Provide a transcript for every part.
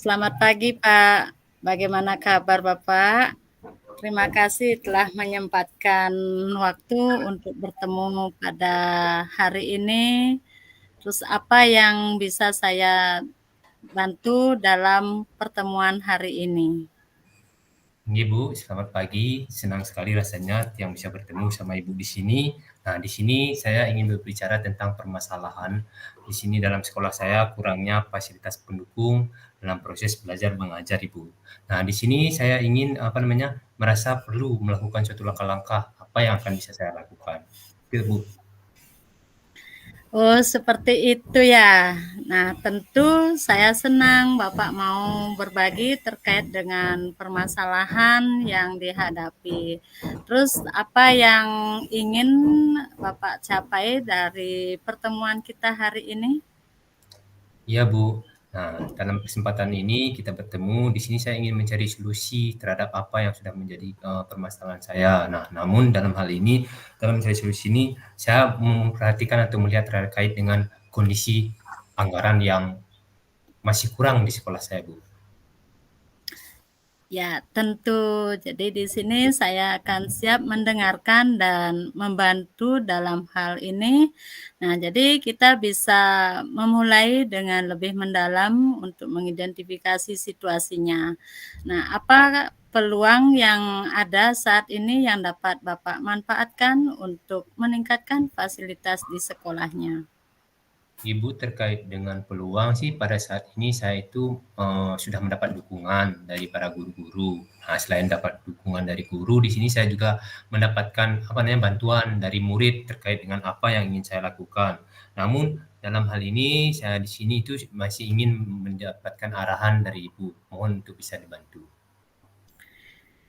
Selamat pagi, Pak. Bagaimana kabar Bapak? Terima kasih telah menyempatkan waktu untuk bertemu pada hari ini. Terus apa yang bisa saya bantu dalam pertemuan hari ini? Ibu, selamat pagi. Senang sekali rasanya yang bisa bertemu sama Ibu di sini. Nah, di sini saya ingin berbicara tentang permasalahan di sini dalam sekolah saya kurangnya fasilitas pendukung dalam proses belajar mengajar, Ibu. Nah, di sini saya ingin merasa perlu melakukan suatu langkah-langkah apa yang akan bisa saya lakukan. Itu, Bu. Oh, seperti itu ya. Nah, tentu saya senang Bapak mau berbagi terkait dengan permasalahan yang dihadapi. Terus apa yang ingin Bapak capai dari pertemuan kita hari ini? Iya, Bu. Nah, dalam kesempatan ini kita bertemu, di sini saya ingin mencari solusi terhadap apa yang sudah menjadi permasalahan saya. Nah, namun dalam hal ini, dalam mencari solusi ini, saya memperhatikan atau melihat terkait dengan kondisi anggaran yang masih kurang di sekolah saya, Bu. Ya, tentu. Jadi di sini saya akan siap mendengarkan dan membantu dalam hal ini. Nah, jadi kita bisa memulai dengan lebih mendalam untuk mengidentifikasi situasinya. Nah, apa peluang yang ada saat ini yang dapat Bapak manfaatkan untuk meningkatkan fasilitas di sekolahnya? Ibu terkait dengan peluang sih pada saat ini saya itu sudah mendapat dukungan dari para guru-guru. Nah, selain dapat dukungan dari guru, di sini saya juga mendapatkan bantuan dari murid terkait dengan apa yang ingin saya lakukan. Namun dalam hal ini saya di sini itu masih ingin mendapatkan arahan dari Ibu. Mohon untuk bisa dibantu.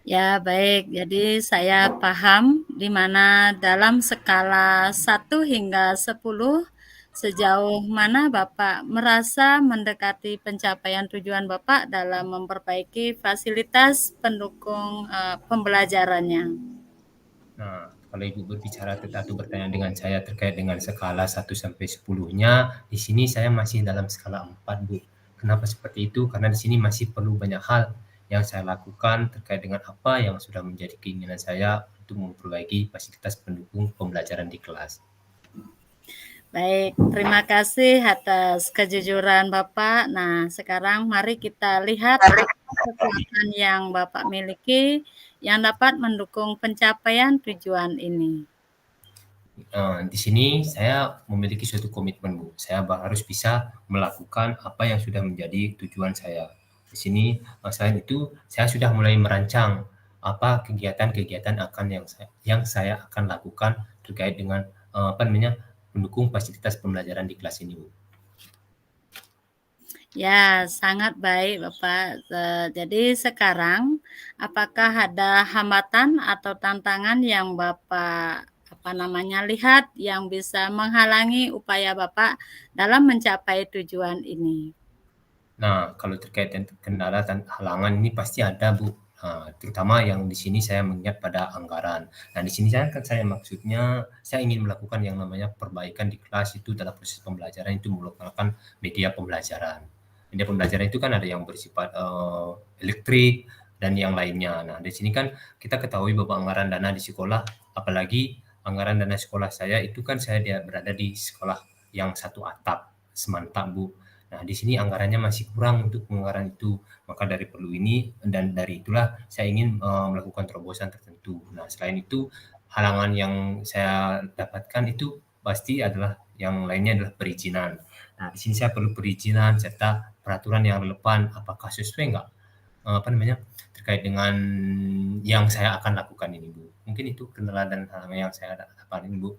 Ya, baik. Jadi saya paham di mana dalam skala 1 hingga 10, sejauh mana Bapak merasa mendekati pencapaian tujuan Bapak dalam memperbaiki fasilitas pendukung pembelajarannya. Nah, kalau Ibu berbicara atau bertanya dengan saya terkait dengan skala 1 sampai 10-nya, di sini saya masih dalam skala 4, Bu. Kenapa seperti itu? Karena di sini masih perlu banyak hal yang saya lakukan terkait dengan apa yang sudah menjadi keinginan saya untuk memperbaiki fasilitas pendukung pembelajaran di kelas. Baik, terima kasih atas kejujuran Bapak. Nah, sekarang mari kita lihat apa kekuatan yang Bapak miliki yang dapat mendukung pencapaian tujuan ini. Di sini saya memiliki suatu komitmen, Bu. Saya harus bisa melakukan apa yang sudah menjadi tujuan saya. Di sini, selain itu saya sudah mulai merancang apa kegiatan-kegiatan yang saya akan lakukan terkait dengan, mendukung fasilitas pembelajaran di kelas ini, Bu. Ya, sangat baik Bapak. Jadi sekarang apakah ada hambatan atau tantangan yang Bapak lihat yang bisa menghalangi upaya Bapak dalam mencapai tujuan ini? Nah, kalau terkait dengan kendala dan halangan ini pasti ada, Bu. Terutama yang di sini saya mengingat pada anggaran. Nah, di sini saya maksudnya saya ingin melakukan yang namanya perbaikan di kelas itu dalam proses pembelajaran itu menggunakan media pembelajaran. Media pembelajaran itu kan ada yang bersifat elektrik dan yang lainnya. Nah, di sini kan kita ketahui bahwa anggaran dana di sekolah, apalagi anggaran dana sekolah saya itu kan saya berada di sekolah yang satu atap semantap, Bu. Nah, di sini anggarannya masih kurang untuk anggaran itu. Maka dari perlu ini dan dari itulah saya ingin melakukan terobosan tertentu. Nah, selain itu halangan yang saya dapatkan itu pasti adalah yang lainnya adalah perizinan. Nah, di sini saya perlu perizinan serta peraturan yang relevan apakah sesuai enggak terkait dengan yang saya akan lakukan ini, Bu. Mungkin itu kendala dan halangan yang saya dapatkan, Bu.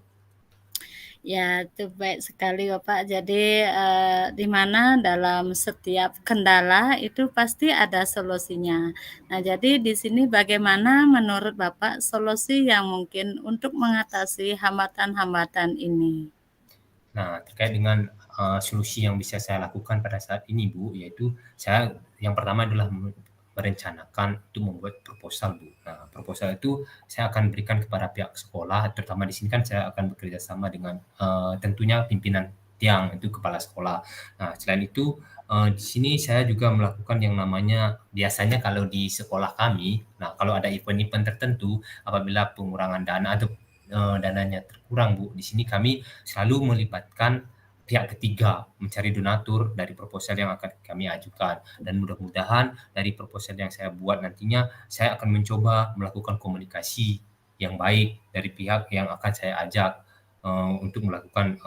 Ya, itu baik sekali Bapak. Jadi, di mana dalam setiap kendala itu pasti ada solusinya. Nah, jadi di sini bagaimana menurut Bapak solusi yang mungkin untuk mengatasi hambatan-hambatan ini? Nah, terkait dengan solusi yang bisa saya lakukan pada saat ini, Bu, yaitu saya yang pertama adalah merencanakan untuk membuat proposal, Bu. Nah, proposal itu saya akan berikan kepada pihak sekolah, terutama di sini kan saya akan bekerja sama dengan tentunya pimpinan tiang, itu kepala sekolah. Nah, selain itu, di sini saya juga melakukan yang namanya biasanya kalau di sekolah kami, nah kalau ada event-event tertentu, apabila pengurangan dana atau, dananya terkurang, Bu, di sini kami selalu melibatkan pihak ketiga, mencari donatur dari proposal yang akan kami ajukan. Dan mudah-mudahan dari proposal yang saya buat nantinya, saya akan mencoba melakukan komunikasi yang baik dari pihak yang akan saya ajak, untuk melakukan,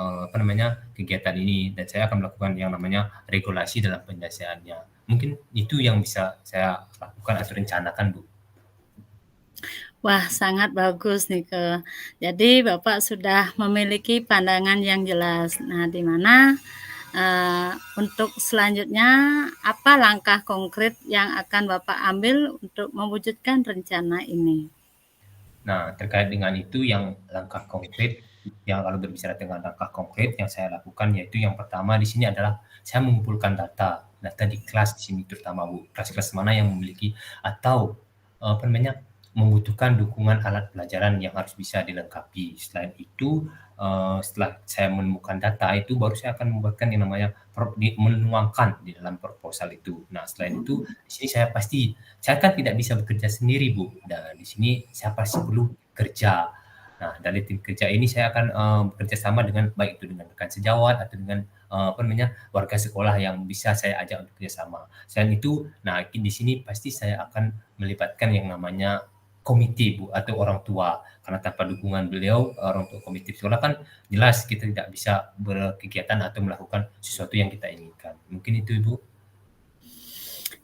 kegiatan ini, dan saya akan melakukan yang namanya regulasi dalam penyelesaiannya. Mungkin itu yang bisa saya lakukan atau rencanakan, Bu. Wah, sangat bagus nih, Jadi Bapak sudah memiliki pandangan yang jelas. Nah, di mana untuk selanjutnya apa langkah konkret yang akan Bapak ambil untuk mewujudkan rencana ini? Nah, terkait dengan itu yang langkah konkret, yang kalau berbicara dengan langkah konkret yang saya lakukan, yaitu yang pertama di sini adalah saya mengumpulkan data di kelas di sini terutama, Bu. Kelas-kelas mana yang memiliki atau, membutuhkan dukungan alat pelajaran yang harus bisa dilengkapi. Selain itu, setelah saya menemukan data itu, baru saya akan membuatkan yang namanya menuangkan di dalam proposal itu. Nah, selain itu, di sini saya kan tidak bisa bekerja sendiri, Bu, dan di sini saya pasti perlu kerja. Nah, dari tim kerja ini saya akan, bekerja sama dengan baik itu dengan rekan sejawat atau dengan, warga sekolah yang bisa saya ajak untuk kerjasama. Selain itu, nah di sini pasti saya akan melibatkan yang namanya komite, Bu, atau orang tua. Karena tanpa dukungan beliau, orang tua komite sekolah kan jelas kita tidak bisa berkegiatan atau melakukan sesuatu yang kita inginkan. Mungkin itu, Ibu.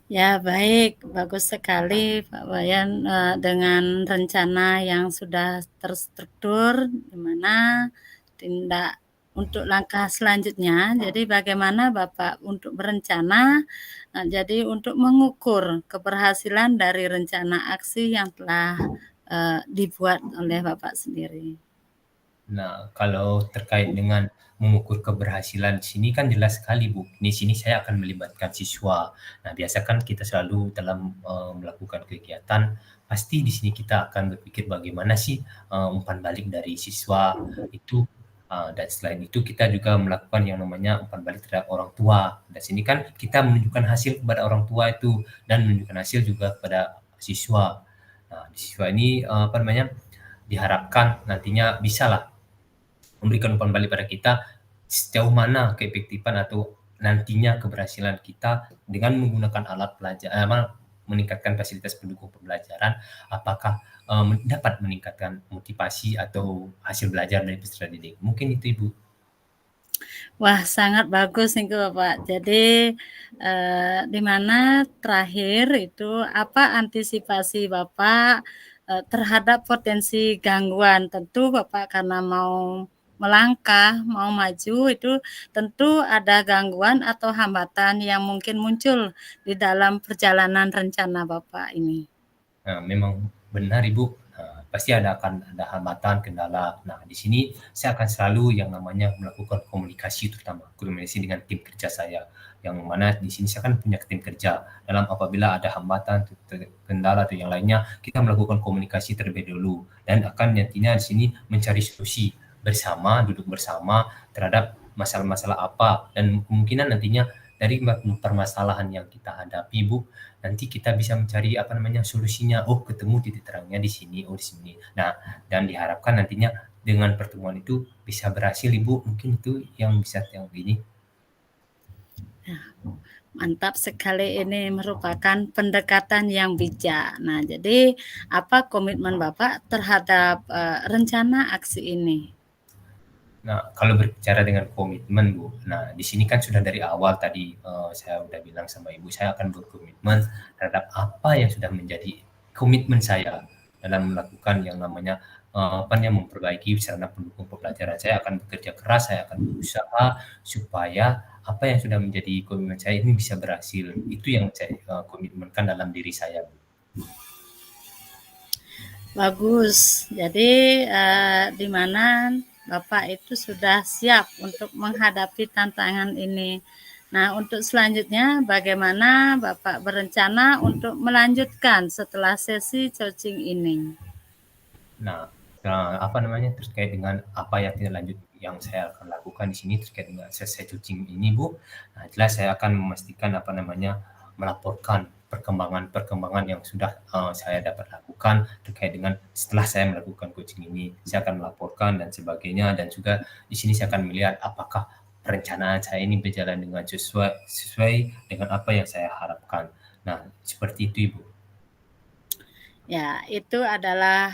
Ya, baik. Bagus sekali, Pak Wayan, dengan rencana yang sudah terstruktur, di mana tindak untuk langkah selanjutnya. Jadi bagaimana Bapak untuk berencana, jadi untuk mengukur keberhasilan dari rencana aksi yang telah dibuat oleh Bapak sendiri. Nah, kalau terkait dengan mengukur keberhasilan di sini kan jelas sekali, Bu. Di sini saya akan melibatkan siswa. Nah, biasa kan kita selalu dalam, melakukan kegiatan, pasti di sini kita akan berpikir bagaimana sih, umpan balik dari siswa itu, dan selain itu kita juga melakukan yang namanya umpan balik terhadap orang tua. Dan sini kan kita menunjukkan hasil kepada orang tua itu dan menunjukkan hasil juga kepada siswa. Nah, di siswa ini, diharapkan nantinya bisalah memberikan umpan balik pada kita, sejauh mana keefektifan atau nantinya keberhasilan kita dengan menggunakan meningkatkan fasilitas pendukung pembelajaran, apakah, dapat meningkatkan motivasi atau hasil belajar dari peserta didik. Mungkin itu, Ibu. Wah, sangat bagus nih Bapak. Jadi, di mana terakhir itu apa antisipasi Bapak, terhadap potensi gangguan? Tentu Bapak karena mau melangkah, mau maju itu tentu ada gangguan atau hambatan yang mungkin muncul di dalam perjalanan rencana Bapak ini. Nah, memang benar Ibu, pasti akan ada hambatan, kendala. Nah, di sini saya akan selalu yang namanya melakukan komunikasi terutama, komunikasi dengan tim kerja saya, yang mana di sini saya kan punya tim kerja. Dalam apabila ada hambatan, kendala atau yang lainnya, kita melakukan komunikasi terlebih dahulu dan akan nantinya di sini mencari solusi bersama, duduk bersama terhadap masalah-masalah apa dan kemungkinan nantinya dari permasalahan yang kita hadapi, Bu, nanti kita bisa mencari solusinya. Oh, ketemu titik terangnya di sini, oh di sini. Nah, dan diharapkan nantinya dengan pertemuan itu bisa berhasil, Ibu. Mungkin itu yang bisa yang ini. Mantap sekali, ini merupakan pendekatan yang bijak. Nah, jadi apa komitmen Bapak terhadap rencana aksi ini? Nah, kalau berbicara dengan komitmen, Bu, nah di sini kan sudah dari awal tadi, saya udah bilang sama Ibu, saya akan berkomitmen terhadap apa yang sudah menjadi komitmen saya dalam melakukan yang namanya, memperbaiki sarana pendukung pembelajaran. Saya akan bekerja keras, saya akan berusaha supaya apa yang sudah menjadi komitmen saya ini bisa berhasil. Itu yang saya, komitmenkan dalam diri saya, Bu. Bagus. Jadi di mana Bapak itu sudah siap untuk menghadapi tantangan ini. Nah, untuk selanjutnya bagaimana Bapak berencana untuk melanjutkan setelah sesi coaching ini? Nah, terkait dengan apa yang tindak lanjut yang saya akan lakukan di sini terkait dengan selesai cuci ini, Bu, nah jelas saya akan memastikan melaporkan perkembangan-perkembangan yang sudah saya dapat lakukan terkait dengan setelah saya melakukan coaching ini. Saya akan melaporkan dan sebagainya, dan juga di sini saya akan melihat apakah perencanaan saya ini berjalan dengan sesuai dengan apa yang saya harapkan. Nah, seperti itu, Ibu. Ya, itu adalah,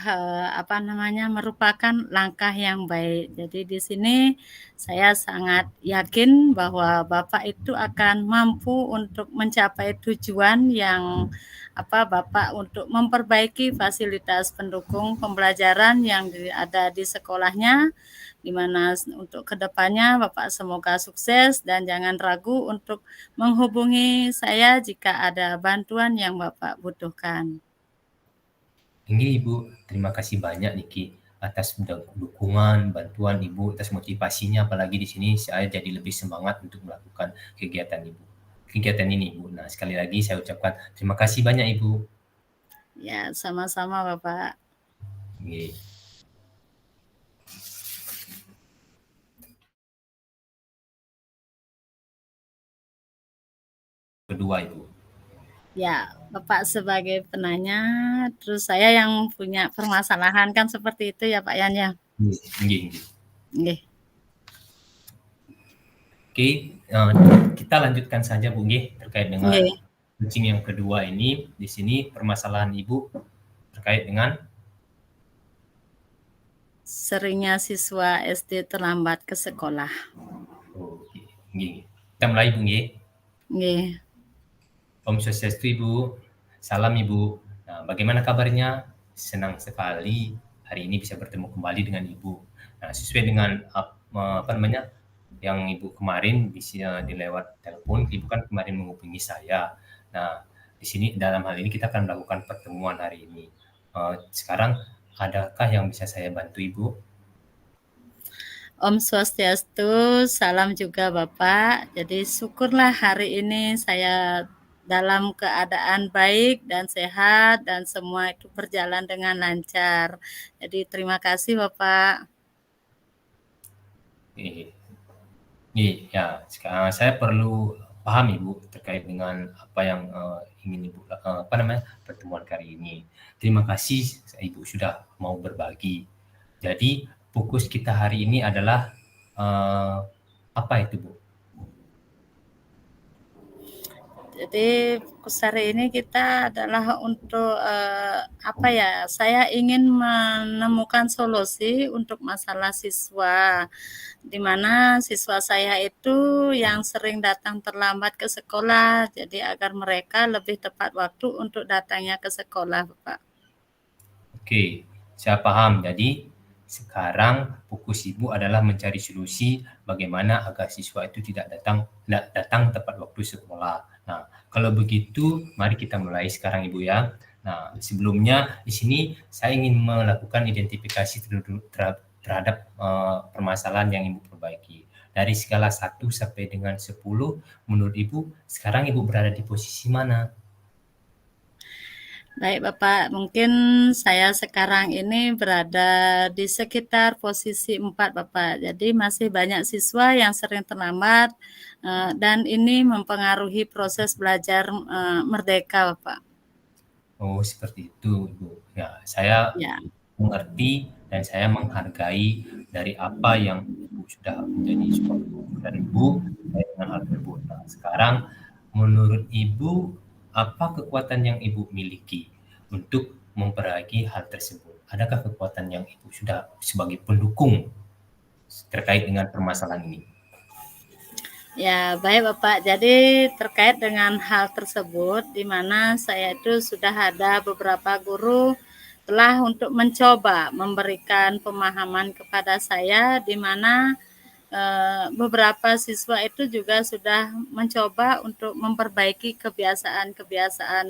merupakan langkah yang baik. Jadi di sini saya sangat yakin bahwa Bapak itu akan mampu untuk mencapai tujuan yang Bapak untuk memperbaiki fasilitas pendukung pembelajaran yang ada di sekolahnya, di mana untuk kedepannya Bapak semoga sukses dan jangan ragu untuk menghubungi saya jika ada bantuan yang Bapak butuhkan. Ini Ibu, terima kasih banyak Niki atas dukungan, bantuan Ibu, atas motivasinya, apalagi di sini saya jadi lebih semangat untuk melakukan kegiatan ini Ibu. Nah, sekali lagi saya ucapkan terima kasih banyak Ibu. Ya, sama-sama Bapak. Oke. Kedua Ibu. Ya, Bapak sebagai penanya, terus saya yang punya permasalahan, kan seperti itu ya Pak Yan ya? Nggih. Nggih. Oke, kita lanjutkan saja Bu nggih terkait dengan Nggih. coaching yang kedua ini. Di sini permasalahan Ibu terkait dengan Seringnya siswa SD terlambat ke sekolah. Nggih. Kita mulai Bu nggih. Nggih. Om Swastiastu Ibu, salam Ibu. Nah, bagaimana kabarnya? Senang sekali hari ini bisa bertemu kembali dengan Ibu. Nah, sesuai dengan yang Ibu kemarin bisa dilewat telepon, Ibu kan kemarin menghubungi saya. Nah, di sini dalam hal ini kita akan melakukan pertemuan hari ini. Sekarang adakah yang bisa saya bantu Ibu? Om Swastiastu, salam juga Bapak. Jadi syukurlah hari ini saya dalam keadaan baik dan sehat dan semua itu berjalan dengan lancar. Jadi terima kasih Bapak. Ya, sekarang saya perlu paham Ibu terkait dengan apa yang ingin Ibu pertemuan kali ini. Terima kasih Ibu sudah mau berbagi. Jadi fokus kita hari ini adalah apa itu Bu? Jadi fokus hari ini kita adalah untuk saya ingin menemukan solusi untuk masalah siswa, di mana siswa saya itu yang sering datang terlambat ke sekolah, jadi agar mereka lebih tepat waktu untuk datangnya ke sekolah, Bapak. Oke, saya paham. Jadi sekarang fokus Ibu adalah mencari solusi bagaimana agar siswa itu tidak datang tepat waktu sekolah. Nah, kalau begitu mari kita mulai sekarang Ibu ya. Nah, sebelumnya di sini saya ingin melakukan identifikasi terhadap permasalahan yang Ibu perbaiki. Dari skala 1 sampai dengan 10, menurut Ibu, sekarang Ibu berada di posisi mana? Baik Bapak, mungkin saya sekarang ini berada di sekitar posisi 4 Bapak. Jadi masih banyak siswa yang sering terlambat dan ini mempengaruhi proses belajar merdeka Bapak. Oh, seperti itu Ibu. Ya, saya Ya. mengerti dan saya menghargai dari apa yang Ibu sudah menjadi suatu dan Ibu dengan hal tersebut. Nah, sekarang menurut Ibu apa kekuatan yang Ibu miliki untuk memperbaiki hal tersebut? Adakah kekuatan yang Ibu sudah sebagai pendukung terkait dengan permasalahan ini? Ya, baik Bapak. Jadi terkait dengan hal tersebut, di mana saya itu sudah ada beberapa guru telah untuk mencoba memberikan pemahaman kepada saya, di mana beberapa siswa itu juga sudah mencoba untuk memperbaiki kebiasaan-kebiasaan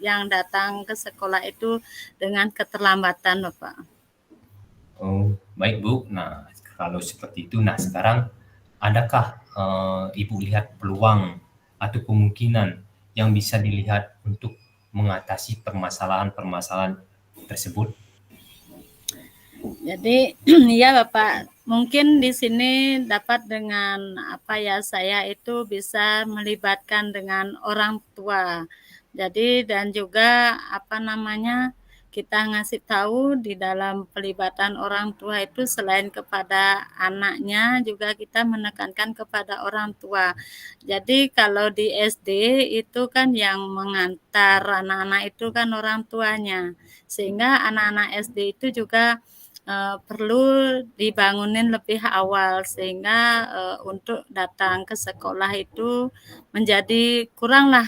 yang datang ke sekolah itu dengan keterlambatan, Bapak. Oh, baik Bu. Nah, kalau seperti itu, nah sekarang adakah Ibu lihat peluang atau kemungkinan yang bisa dilihat untuk mengatasi permasalahan-permasalahan tersebut? Jadi ya Bapak, mungkin di sini dapat dengan apa ya, saya itu bisa melibatkan dengan orang tua. Jadi dan juga apa namanya, kita ngasih tahu di dalam pelibatan orang tua itu selain kepada anaknya juga kita menekankan kepada orang tua. Jadi kalau di SD itu kan yang mengantar anak-anak itu kan orang tuanya. Sehingga anak-anak SD itu juga perlu dibangunin lebih awal sehingga untuk datang ke sekolah itu menjadi kuranglah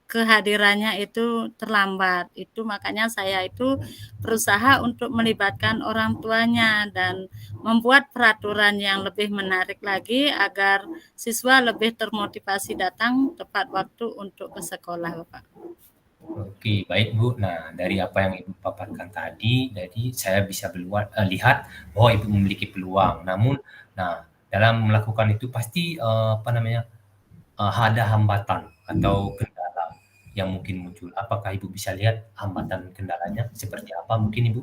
kehadirannya itu terlambat. Itu makanya saya itu berusaha untuk melibatkan orang tuanya dan membuat peraturan yang lebih menarik lagi agar siswa lebih termotivasi datang tepat waktu untuk ke sekolah, Bapak. Oke, baik Bu. Nah, dari apa yang Ibu paparkan tadi, jadi saya bisa lihat bahwa Ibu memiliki peluang. Namun, nah dalam melakukan itu pasti apa namanya ada hambatan atau kendala yang mungkin muncul. Apakah Ibu bisa lihat hambatan kendalanya seperti apa mungkin Ibu?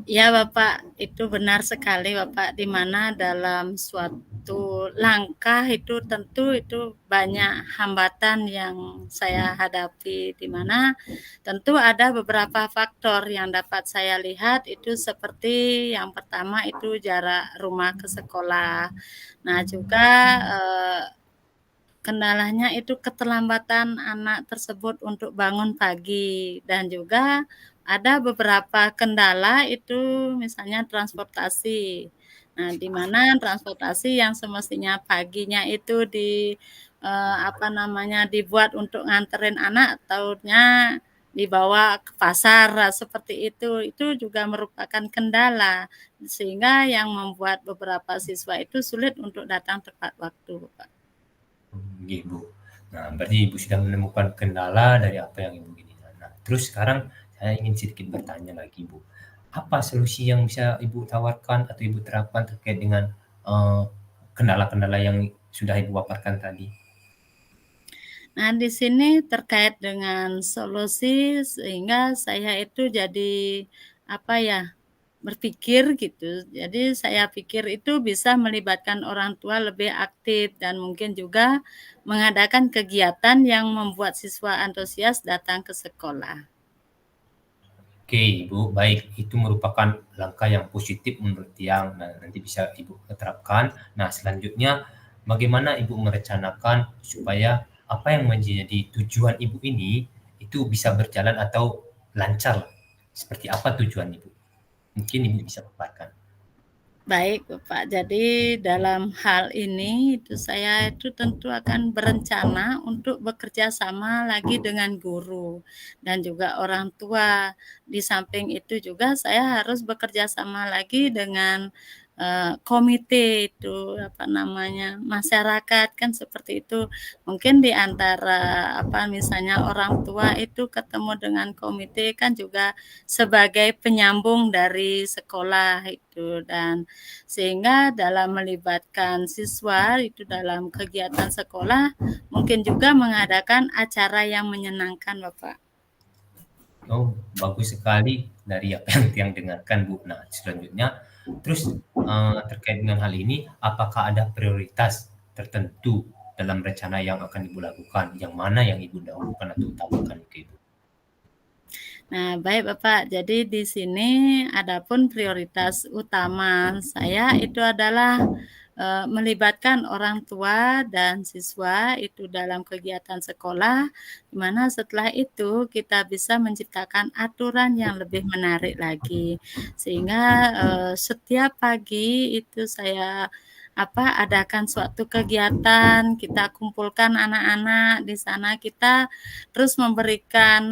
Ya Bapak, itu benar sekali Bapak, di mana dalam suatu langkah itu tentu itu banyak hambatan yang saya hadapi, di mana tentu ada beberapa faktor yang dapat saya lihat itu seperti yang pertama itu jarak rumah ke sekolah. Nah juga kendalanya itu keterlambatan anak tersebut untuk bangun pagi dan juga ada beberapa kendala itu misalnya transportasi. Nah, di mana transportasi yang semestinya paginya itu apa namanya dibuat untuk nganterin anak tahunnya dibawa ke pasar seperti itu juga merupakan kendala sehingga yang membuat beberapa siswa itu sulit untuk datang tepat waktu, Pak. Nggih, Bu. Nah, berarti Ibu sudah menemukan kendala dari apa yang Ibu ini. Nah, terus sekarang saya ingin sedikit bertanya lagi, Bu. Apa solusi yang bisa Ibu tawarkan atau Ibu terapkan terkait dengan eee, kendala-kendala yang sudah Ibu paparkan tadi? Nah, di sini terkait dengan solusi sehingga saya itu jadi apa ya, berpikir gitu. Jadi saya pikir itu bisa melibatkan orang tua lebih aktif dan mungkin juga mengadakan kegiatan yang membuat siswa antusias datang ke sekolah. Oke, Ibu, baik. Itu merupakan langkah yang positif menurut yang nah, nanti bisa Ibu terapkan. Nah, selanjutnya bagaimana Ibu merencanakan supaya apa yang menjadi tujuan Ibu ini itu bisa berjalan atau lancar? Seperti apa tujuan Ibu? Mungkin Ibu bisa paparkan. Baik, Bapak. Jadi dalam hal ini itu saya itu tentu akan berencana untuk bekerja sama lagi dengan guru dan juga orang tua. Di samping itu juga saya harus bekerja sama lagi dengan komite itu apa namanya masyarakat kan seperti itu. Mungkin di antara apa misalnya orang tua itu ketemu dengan komite kan juga sebagai penyambung dari sekolah itu dan sehingga dalam melibatkan siswa itu dalam kegiatan sekolah mungkin juga mengadakan acara yang menyenangkan Bapak. Oh, bagus sekali dari apa yang Tiang dengarkan, Bu. Nah, selanjutnya, terus terkait dengan hal ini, apakah ada prioritas tertentu dalam rencana yang akan Ibu lakukan? Yang mana yang Ibu dahulukan atau utamakan ke Ibu? Nah, baik Bapak. Jadi di sini adapun prioritas utama saya itu adalah melibatkan orang tua dan siswa itu dalam kegiatan sekolah, di mana setelah itu kita bisa menciptakan aturan yang lebih menarik lagi. Sehingga setiap pagi itu saya adakan suatu kegiatan, kita kumpulkan anak-anak di sana, kita terus memberikan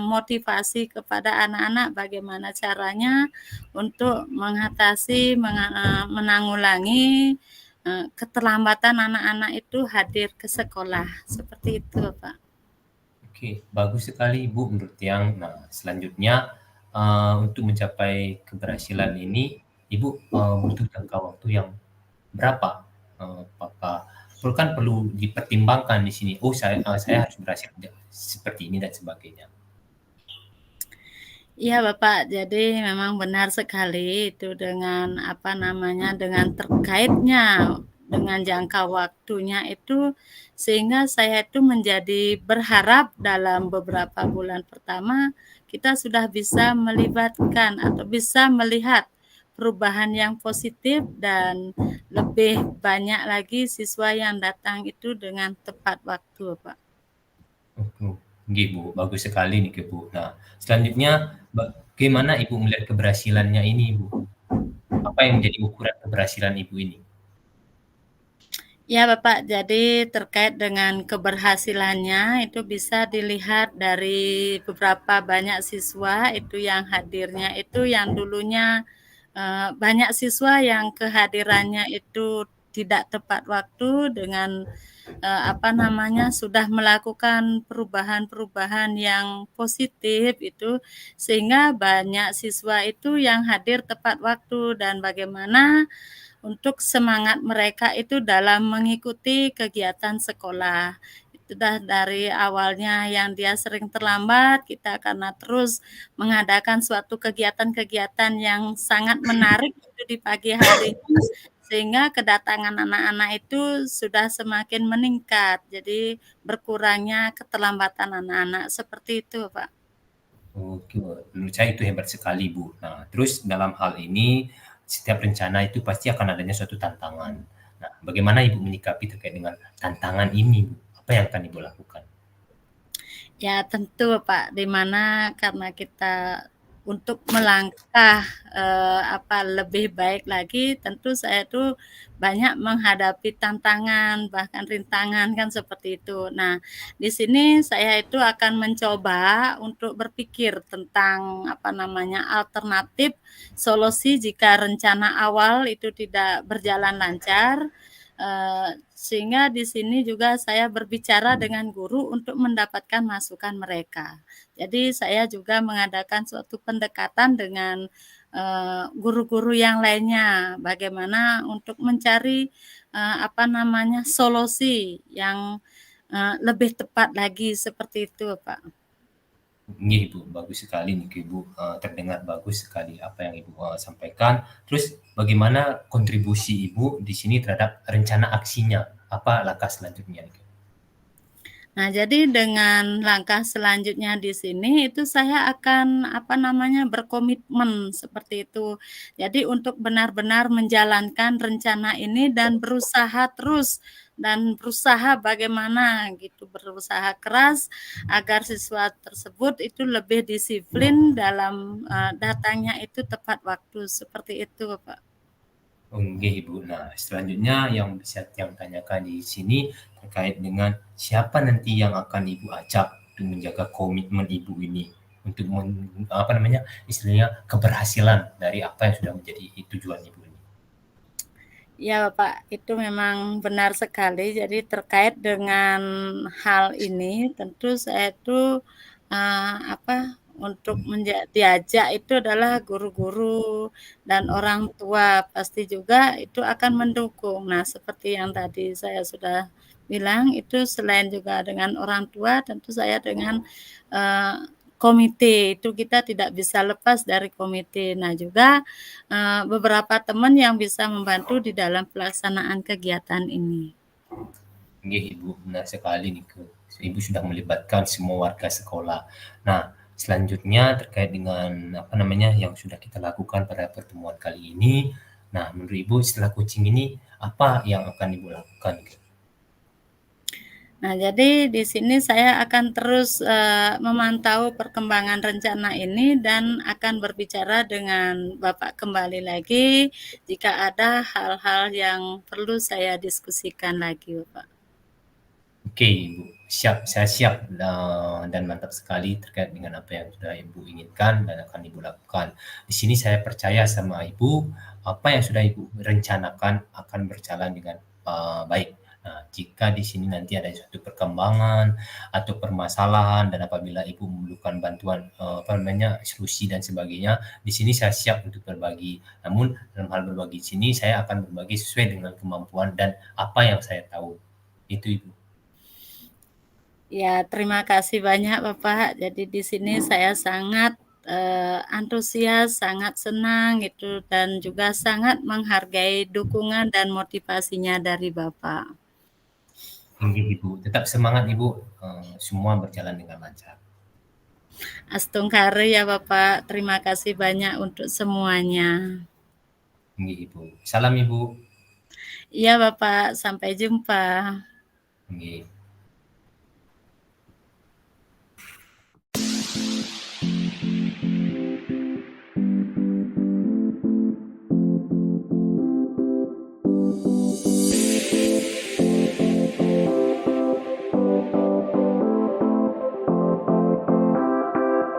motivasi kepada anak-anak bagaimana caranya untuk mengatasi menanggulangi keterlambatan anak-anak itu hadir ke sekolah seperti itu Bapak. Oke, bagus sekali Ibu menurut Tiang. Nah, selanjutnya untuk mencapai keberhasilan ini, Ibu butuh jangka waktu yang berapa? Apakah kan perlu dipertimbangkan di sini. Oh, saya harus berhasil seperti ini dan sebagainya. Iya Bapak, jadi memang benar sekali itu dengan dengan terkaitnya dengan jangka waktunya itu sehingga saya itu menjadi berharap dalam beberapa bulan pertama kita sudah bisa melibatkan atau bisa melihat perubahan yang positif dan lebih banyak lagi siswa yang datang itu dengan tepat waktu, Pak. Nggih, Bu, bagus sekali nih, Bu. Nah, selanjutnya bagaimana Ibu melihat keberhasilannya ini, Bu? Apa yang menjadi ukuran keberhasilan Ibu ini? Ya, Bapak. Jadi terkait dengan keberhasilannya itu bisa dilihat dari beberapa banyak siswa itu yang hadirnya itu yang dulunya banyak siswa yang kehadirannya itu tidak tepat waktu dengan sudah melakukan perubahan-perubahan yang positif itu sehingga banyak siswa itu yang hadir tepat waktu dan bagaimana untuk semangat mereka itu dalam mengikuti kegiatan sekolah. Itu dah dari awalnya yang dia sering terlambat, kita karena terus mengadakan suatu kegiatan-kegiatan yang sangat menarik itu di pagi hari sehingga kedatangan anak-anak itu sudah semakin meningkat. Jadi berkurangnya keterlambatan anak-anak seperti itu, Pak. Oke, menurut saya itu hebat sekali, Bu. Nah, terus dalam hal ini, setiap rencana itu pasti akan adanya suatu tantangan. Nah, bagaimana Ibu menyikapi terkait dengan tantangan ini, Bu? Apa yang akan Ibu lakukan? Ya tentu Pak, di mana karena kita untuk melangkah, lebih baik lagi tentu saya tuh banyak menghadapi tantangan, bahkan rintangan kan seperti itu. Nah, di sini saya itu akan mencoba untuk berpikir tentang, alternatif solusi jika rencana awal itu tidak berjalan lancar, sehingga di sini juga saya berbicara dengan guru untuk mendapatkan masukan mereka. Jadi saya juga mengadakan suatu pendekatan dengan guru-guru yang lainnya, bagaimana untuk mencari solusi yang lebih tepat lagi seperti itu, Pak. Ini Ibu, bagus sekali nih Ibu, terdengar bagus sekali apa yang Ibu sampaikan. Terus bagaimana kontribusi Ibu di sini terhadap rencana aksinya? Apa langkah selanjutnya? Nah, jadi dengan langkah selanjutnya di sini itu saya akan berkomitmen seperti itu. Jadi untuk benar-benar menjalankan rencana ini dan berusaha terus dan berusaha bagaimana gitu, berusaha keras agar siswa tersebut itu lebih disiplin dalam datangnya itu tepat waktu seperti itu, Pak. Oke Ibu. Nah, selanjutnya yang bisa yang tanyakan di sini terkait dengan siapa nanti yang akan Ibu ajak untuk menjaga komitmen Ibu ini untuk apa namanya istilahnya keberhasilan dari apa yang sudah menjadi tujuan Ibu ini. Ya, Pak, itu memang benar sekali. Jadi terkait dengan hal ini tentu saya itu untuk diajak itu adalah guru-guru dan orang tua pasti juga itu akan mendukung. Nah, seperti yang tadi saya sudah bilang itu selain juga dengan orang tua tentu saya dengan eee, komite itu kita tidak bisa lepas dari komite. Nah, juga beberapa teman yang bisa membantu di dalam pelaksanaan kegiatan ini. Nggih, Ibu, benar sekali nih, Ibu sudah melibatkan semua warga sekolah. Nah, selanjutnya terkait dengan apa namanya yang sudah kita lakukan pada pertemuan kali ini. Nah, menurut Ibu setelah coaching ini apa yang akan Ibu lakukan? Nah, jadi di sini saya akan terus memantau perkembangan rencana ini dan akan berbicara dengan Bapak kembali lagi jika ada hal-hal yang perlu saya diskusikan lagi, Bapak. Oke, Ibu, siap, saya siap dan mantap sekali terkait dengan apa yang sudah Ibu inginkan dan akan Ibu lakukan. Di sini saya percaya sama Ibu, apa yang sudah Ibu rencanakan akan berjalan dengan baik. Nah, jika di sini nanti ada suatu perkembangan atau permasalahan dan apabila Ibu memerlukan bantuan solusi dan sebagainya, di sini saya siap untuk berbagi. Namun dalam hal berbagi di sini saya akan berbagi sesuai dengan kemampuan dan apa yang saya tahu. Itu Ibu. Ya, terima kasih banyak Bapak. Jadi di sini saya sangat antusias, sangat senang gitu, dan juga sangat menghargai dukungan dan motivasinya dari Bapak. Inggih Ibu, tetap semangat Ibu, semua berjalan dengan lancar. Astungkare ya Bapak, terima kasih banyak untuk semuanya. Inggih Ibu. Salam Ibu. Iya Bapak, sampai jumpa. Inggih.